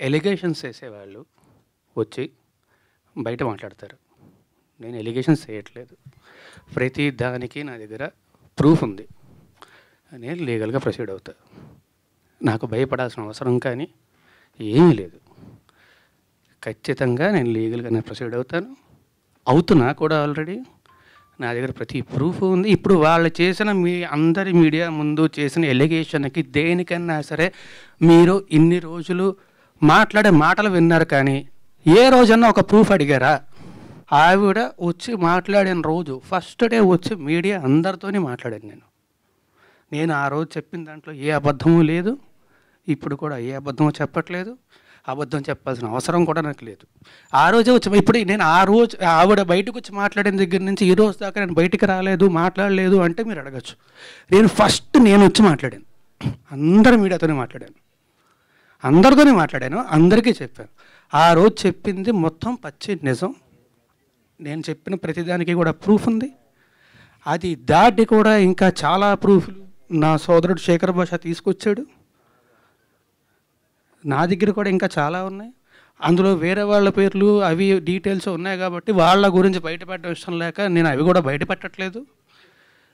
Allegations వేసేవాళ్ళు వచ్చి బయట మాట్లాడతారు. నేను ఎలిగేషన్స్ చేయట్లేదు, ప్రతి దానికి నా దగ్గర ప్రూఫ్ ఉంది, నేను లీగల్గా ప్రొసీడ్ అవుతా. నాకు భయపడాల్సిన అవసరం కానీ ఏమీ లేదు. ఖచ్చితంగా నేను లీగల్గానే ప్రొసీడ్ అవుతున్నా కూడా. ఆల్రెడీ నా దగ్గర ప్రతి ప్రూఫ్ ఉంది. ఇప్పుడు వాళ్ళు చేసిన అందరి మీడియా ముందు చేసిన ఎలిగేషన్కి దేనికన్నా సరే మీరు ఇన్ని రోజులు మాట్లాడే మాటలు విన్నారు, కానీ ఏ రోజన్నా ఒక ప్రూఫ్ అడిగారా? ఆవిడ వచ్చి మాట్లాడిన రోజు ఫస్ట్ డే వచ్చి మీడియా అందరితోనే మాట్లాడాను. నేను ఆ రోజు చెప్పిన దాంట్లో ఏ అబద్ధము లేదు, ఇప్పుడు కూడా ఏ అబద్ధమో చెప్పట్లేదు, అబద్ధం చెప్పాల్సిన అవసరం కూడా నాకు లేదు. ఆ రోజే వచ్చి ఇప్పుడు నేను ఆ రోజు ఆవిడ బయటకు వచ్చి మాట్లాడిన దగ్గర నుంచి ఈ రోజు దాకా నేను బయటికి రాలేదు, మాట్లాడలేదు అంటే మీరు అడగచ్చు. నేను వచ్చి మాట్లాడాను, అందరి మీడియాతోనే మాట్లాడాను, అందరితోనే మాట్లాడాను, అందరికీ చెప్పాను. ఆ రోజు చెప్పింది మొత్తం పచ్చి నిజం. నేను చెప్పిన ప్రతిదానికి కూడా ప్రూఫ్ ఉంది. అది దాటి కూడా ఇంకా చాలా ప్రూఫ్లు నా సోదరుడు శేఖర్ భాష తీసుకొచ్చాడు. నా దగ్గర కూడా ఇంకా చాలా ఉన్నాయి. అందులో వేరే వాళ్ళ పేర్లు అవి డీటెయిల్స్ ఉన్నాయి కాబట్టి వాళ్ళ గురించి బయటపెట్టడం ఇష్టం లేక నేను అవి కూడా బయటపెట్టట్లేదు.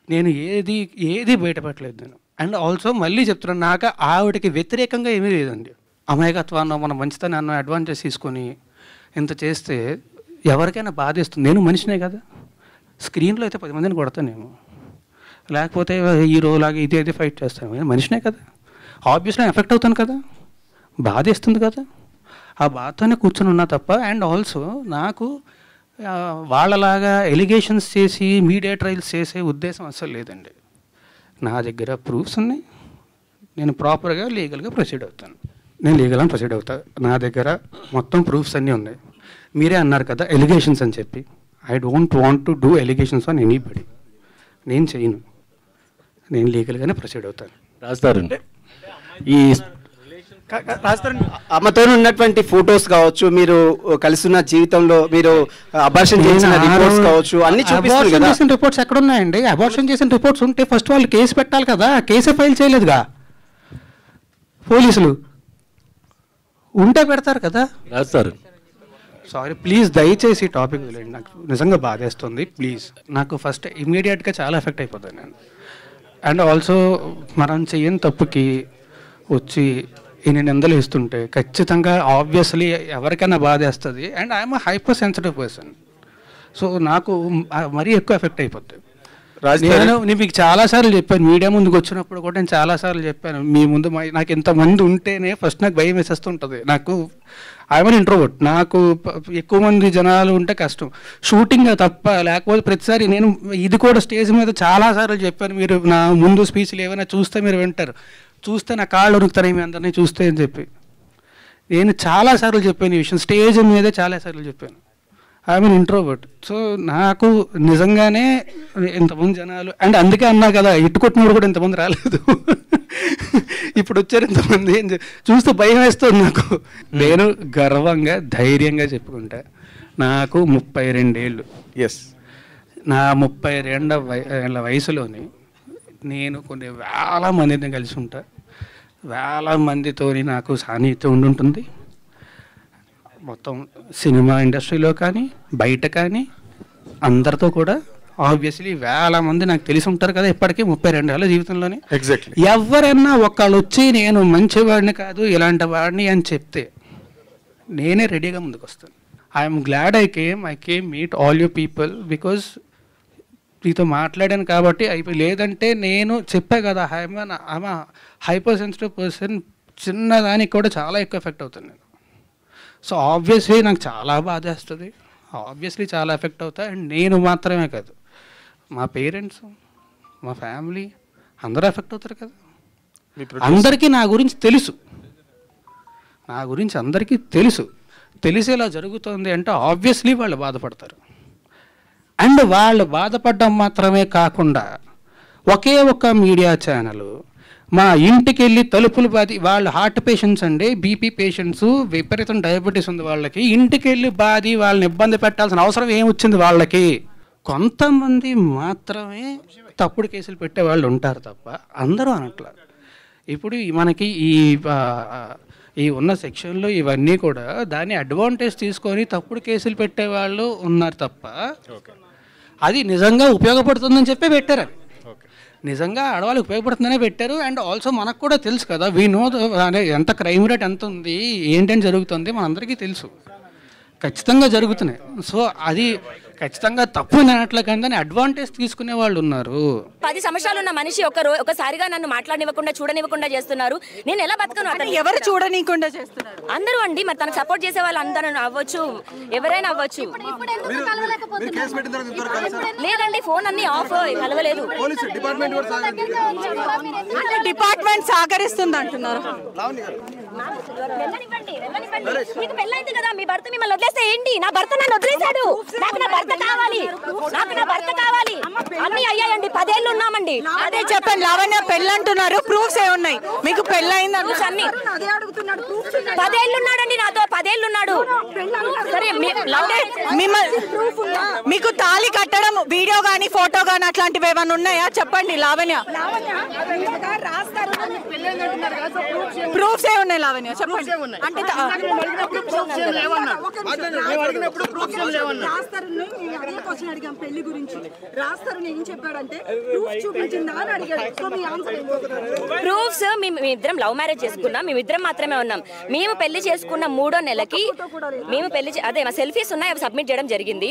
నేను ఏది బయటపెట్టలేదు నేను. అండ్ ఆల్సో మళ్ళీ చెప్తున్నాను, నాకు ఆవిడకి వ్యతిరేకంగా ఏమీ లేదండి. అమాయకత్వాన్ని మన మంచితనాన్ని అడ్వాంటేజ్ తీసుకొని ఇంత చేస్తే ఎవరికైనా బాధేస్తుంది. నేను మనిషినే కదా, స్క్రీన్లో అయితే 10 మందిని కొడతానేమో, లేకపోతే హీరోలాగా ఇది ఫైట్ చేస్తాను. నేను మనిషినే కదా, ఆబ్వియస్లీ ఎఫెక్ట్ అవుతాను కదా, బాధేస్తుంది కదా, ఆ బాధతోనే కూర్చొని ఉన్నా తప్ప. అండ్ ఆల్సో నాకు వాళ్ళలాగా ఎలిగేషన్స్ చేసి మీడియా ట్రయల్స్ చేసే ఉద్దేశం అసలు లేదండి. నా దగ్గర ప్రూఫ్స్ ఉన్నాయి, నేను ప్రాపర్గా లీగల్గా ప్రొసీడ్ అవుతాను. నేను లీగల్గా ప్రొసీడ్ అవుతాను. నా దగ్గర మొత్తం ప్రూఫ్స్ అన్నీ ఉన్నాయి. మీరే అన్నారు కదా ఎలిగేషన్స్ అని చెప్పి. I don't want to do allegations on anybody. నేను చేయను, నేను లీగల్గానే ప్రొసీడ్ అవుతాను. రాస్తారు ఈ అమ్మతో ఉన్నటువంటి ఫొటోస్ కావచ్చు, మీరు కలిసిన జీవితంలో మీరు అబార్షన్ చేసిన రిపోర్ట్స్ కావచ్చు, అన్ని చూపిస్తారు కదా. చేసిన రిపోర్ట్స్ ఎక్కడ ఉన్నాయండి? అబార్షన్ చేసిన రిపోర్ట్స్ ఉంటే ఫస్ట్ వాళ్ళు కేసు పెట్టాలి కదా, కేసే ఫైల్ చేయలేదుగా పోలీసులు. ఉంటే పెడతారు కదా. రాస్తారు. సారీ ప్లీజ్, దయచేసి టాపిక్ వదిలేండి, నాకు నిజంగా బాధేస్తుంది. ప్లీజ్, నాకు ఫస్ట్ ఇమీడియట్గా చాలా ఎఫెక్ట్ అయిపోతాను నేను. అండ్ ఆల్సో మనం చేయని తప్పుకి వచ్చి ఇన్ని నిందలు ఇస్తుంటే ఖచ్చితంగా ఆబ్వియస్లీ ఎవరికైనా బాధేస్తుంది. And I'm hyper sensitive person, so నాకు మరీ ఎక్కువ ఎఫెక్ట్ అయిపోతుంది. నేను మీకు చాలాసార్లు చెప్పాను, మీడియా ముందుకు వచ్చినప్పుడు కూడా నేను చాలాసార్లు చెప్పాను, మీ ముందు నాకు ఇంతమంది ఉంటేనే ఫస్ట్ నాకు భయం వేసేస్తుంటుంది. నాకు ఐఎమ్ ఇంట్రోవర్ట్, నాకు ఎక్కువ మంది జనాలు ఉంటే కష్టం షూటింగ్ తప్ప, లేకపోతే ప్రతిసారి నేను ఇది కూడా స్టేజ్ మీద చాలాసార్లు చెప్పాను. మీరు నా ముందు స్పీచ్లు ఏమైనా చూస్తే మీరు వింటారు, చూస్తే నా కాళ్ళు ఉరుకుతాయి మీ అందరినీ చూస్తే అని చెప్పి నేను చాలాసార్లు చెప్పాను ఈ విషయం, స్టేజ్ మీదే చాలాసార్లు చెప్పాను. I'm introvert. సో నాకు నిజంగానే ఇంతమంది జనాలు, అండ్ అందుకే అన్నా కదా ఇటు కొట్టినప్పుడు కూడా ఇంతమంది రాలేదు, ఇప్పుడు వచ్చారు ఇంతమంది చూస్తే భయం వేస్తుంది నాకు. నేను గర్వంగా ధైర్యంగా చెప్పుకుంటా, నాకు 32 ఏళ్ళు. ఎస్, నా 32 ఏళ్ళ వయసులోని నేను కొన్ని వేల మందిని కలిసి ఉంటా, వేల మందితో నాకు సాన్నిహిత్యం ఉండుంటుంది. మొత్తం సినిమా ఇండస్ట్రీలో కానీ బయట కానీ అందరితో కూడా ఆబ్వియస్లీ వేల మంది నాకు తెలిసి ఉంటారు కదా ఇప్పటికీ 32 ఏళ్ళ జీవితంలోనే. ఎగ్జాక్ట్లీ. ఎవరైనా ఒకళ్ళు వచ్చి నేను మంచివాడిని కాదు ఇలాంటి వాడిని అని చెప్తే నేనే రెడీగా ముందుకు వస్తాను. I'm glad I came meet all you people because మీతో మాట్లాడాను కాబట్టి అయిపోయి. లేదంటే నేను చెప్పా కదా ఐఎమ్ హైపర్ సెన్సిటివ్ పర్సన్, చిన్నదానికి కూడా చాలా ఎక్కువ ఎఫెక్ట్ అవుతాను నేను. సో ఆబ్వియస్లీ నాకు చాలా బాధేస్తుంది, ఆబ్వియస్లీ చాలా ఎఫెక్ట్ అవుతా. అండ్ నేను మాత్రమే కాదు, మా పేరెంట్స్, మా ఫ్యామిలీ అందరూ ఎఫెక్ట్ అవుతారు కదా. అందరికీ నా గురించి తెలుసు, నా గురించి అందరికీ తెలిసేలా జరుగుతుంది అంటే ఆబ్వియస్లీ వాళ్ళు బాధపడతారు. అండ్ వాళ్ళు బాధపడడం మాత్రమే కాకుండా ఒకే ఒక్క మీడియా ఛానల్ మా ఇంటికి వెళ్ళి తలుపులు బాది, వాళ్ళు హార్ట్ పేషెంట్స్ అండి, బీపీ పేషెంట్స్, విపరీతం డయాబెటీస్ ఉంది వాళ్ళకి, ఇంటికి వెళ్ళి బాది వాళ్ళని ఇబ్బంది పెట్టాల్సిన అవసరం ఏమొచ్చింది వాళ్ళకి? కొంతమంది మాత్రమే తప్పుడు కేసులు పెట్టే వాళ్ళు ఉంటారు తప్ప అందరూ అనట్లా. ఇప్పుడు మనకి ఈ ఉన్న సెక్షన్లు ఇవన్నీ కూడా దాన్ని అడ్వాంటేజ్ తీసుకొని తప్పుడు కేసులు పెట్టేవాళ్ళు ఉన్నారు తప్ప అది నిజంగా ఉపయోగపడుతుందని చెప్పి పెట్టారు. అది నిజంగా ఆడవాళ్ళకి ఉపయోగపడుతుందనే పెట్టారు. అండ్ ఆల్సో మనకు కూడా తెలుసు కదా, వీ నో అనే ఎంత క్రైమ్ రేట్ ఎంత ఉంది, ఏంటని జరుగుతుంది మనందరికీ తెలుసు, ఖచ్చితంగా జరుగుతున్నాయి. సో అది ఖచ్చితంగా తప్పు అనట్లే కానీ దాన్ని అడ్వాంటేజ్ తీసుకునే వాళ్ళు ఉన్నారు. 10 సంవత్సరాలు ఉన్న మనిషి ఒకసారిగా నన్ను మాట్లాడనివ్వకుండా చూడనివ్వకుండా చేస్తున్నారు. నేను ఎలా బతకను? అతను ఎవరు చూడనీయకుండా చేస్తున్నారు? అందరూ అండి. మరి తనకు సపోర్ట్ చేసే వాళ్ళు అందరూ అవ్వచ్చు, ఎవరైనా అవ్వచ్చు. లేదండి, ఫోన్ అన్ని ఆఫ్, కలవలేదు. డిపార్ట్మెంట్ సహకరిస్తుంది అంటున్నారు. మీకు పెళ్ళైంది కదా, మీ భర్త మిమ్మల్ని వదిలేస్తే ఏంటి? నా భర్త నన్ను వదిలేశాడు. నాకు నా భర్త కావాలి, నాకు నా భర్త కావాలి. అన్ని అయ్యాయండి, 10 ఏళ్ళు ఉన్నామండి. అదే చెప్పండి, లావణ్య పెళ్ళి అంటున్నారు, ప్రూఫ్స్ ఏ ఉన్నాయి? మీకు పెళ్ళైంది అన్ని 10 ఏళ్ళు ఉన్నాడండి నాతో, 10 ఏళ్ళు ఉన్నాడు. సరే మీకు తాళి కట్టడం వీడియో గానీ ఫోటో గానీ అట్లాంటివి ఏమైనా ఉన్నాయా? చెప్పండి లావణ్య. ప్రూఫ్స్ ఏ ఉన్నాయి లావణ్య? చెప్పండి. అంటే పెళ్లి గురించి రాస్తారు, ఏం చెప్పాడంటే చూపించిందా అని అడిగాడు. ప్రూఫ్స్ మేమిద్దరం లవ్ మ్యారేజ్ చేసుకున్నాం, మేమిద్దరం మాత్రమే ఉన్నాం. మేము పెళ్లి చేసుకున్న 3వ నెలకి మేము అదే మా సెల్ఫీస్ ఉన్నాయి, అవి సబ్మిట్ చేయడం జరిగింది.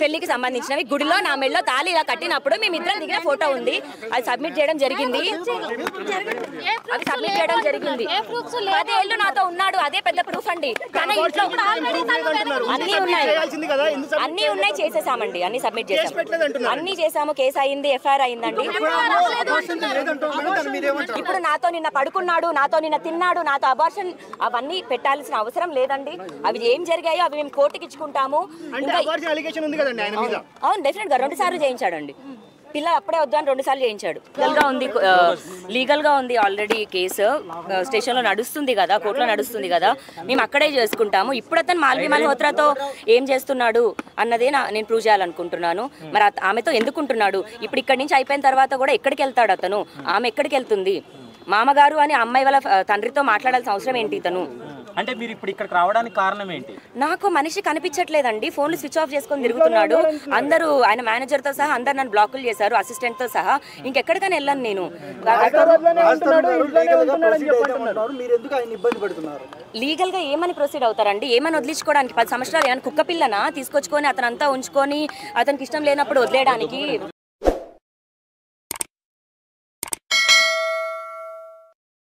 పెళ్లికి సంబంధించినవి గుడిలో నా మెడలో తాళి ఇలా కట్టినప్పుడు మేమిద్దరం దిగిన ఫోటో ఉంది, అది సబ్మిట్ చేయడం జరిగింది. అది సబ్మిట్ చేయడం జరిగింది. 10 ఏళ్ళు నాతో ఉన్నాడు, అదే పెద్ద ప్రూఫ్ అండి. తన ఇంట్లో అన్ని ఉన్నాయి, చేసేసామండి, అన్ని సబ్మిట్ చేసాం, అన్ని చేసాము. కేసు అయింది, ఎఫ్ఐఆర్ అయిందండి. ఇప్పుడు నాతో నిన్న పడుకున్నాడు, నాతో నిన్న తిన్నాడు, నాతో అబార్షన్ అవన్నీ పెట్టాల్సిన అవసరం లేదండి. అవి ఏం జరిగాయో అవి మేము కోర్టుకి ఇచ్చుకుంటాము. అవును, డెఫినెట్ గా 2 సార్లు చేయించాడండి. పిల్ల అప్పుడే వద్దు అని 2 సార్లు చేయించాడు. లీగల్ గా ఉంది ఆల్రెడీ కేసు స్టేషన్ లో నడుస్తుంది కదా, కోర్టులో నడుస్తుంది కదా, మేము అక్కడే చేసుకుంటాము. ఇప్పుడు అతను మాల్వి మల్హోత్రాతో ఏం చేస్తున్నాడు అన్నదే నేను ప్రూవ్ చేయాలనుకుంటున్నాను. మరి ఆమెతో ఎందుకుంటున్నాడు? ఇప్పుడు ఇక్కడి నుంచి అయిపోయిన తర్వాత కూడా ఎక్కడికి వెళ్తాడు అతను? ఆమె ఎక్కడికి వెళ్తుంది? మామగారు అని అమ్మాయి వాళ్ళ తండ్రితో మాట్లాడాల్సిన అవసరం ఏంటి ఇతను? అంటే మీరు ఇప్పుడు ఇక్కడికి రావడానికి కారణం ఏంటి? నాకు మనిషి కనిపించట్లేదండి, ఫోన్లు స్విచ్ ఆఫ్ చేసుకొని తిరుగుతున్నాడు. అందరూ ఆయన మేనేజర్ తో సహా అందరు నన్ను బ్లాకులు చేశారు, అసిస్టెంట్ తో సహా. ఇంకెక్కడికైనా వెళ్ళాను నేను. లీగల్ గా ఏమని ప్రొసీడ్ అవుతారండి? ఏమని వదిలించుకోవడానికి? 10 సంవత్సరాలు ఏమైనా కుక్క పిల్లనా తీసుకొచ్చుకొని అతనంతా ఉంచుకొని అతనికి ఇష్టం లేనప్పుడు వదిలేయడానికి?